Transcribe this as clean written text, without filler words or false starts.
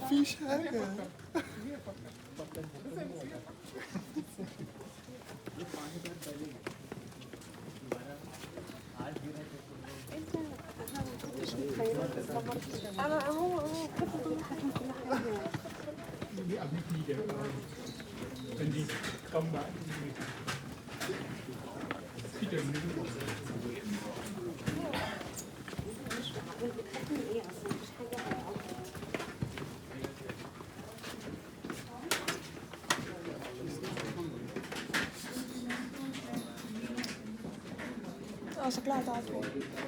مفيش حاجة. انا هو كيف اقول لك كل حاجه Ini abis ni dia. Jadi kambak ni. Kita ni. بتحكي ايه اصلا مش حاجه شكلها تعرفه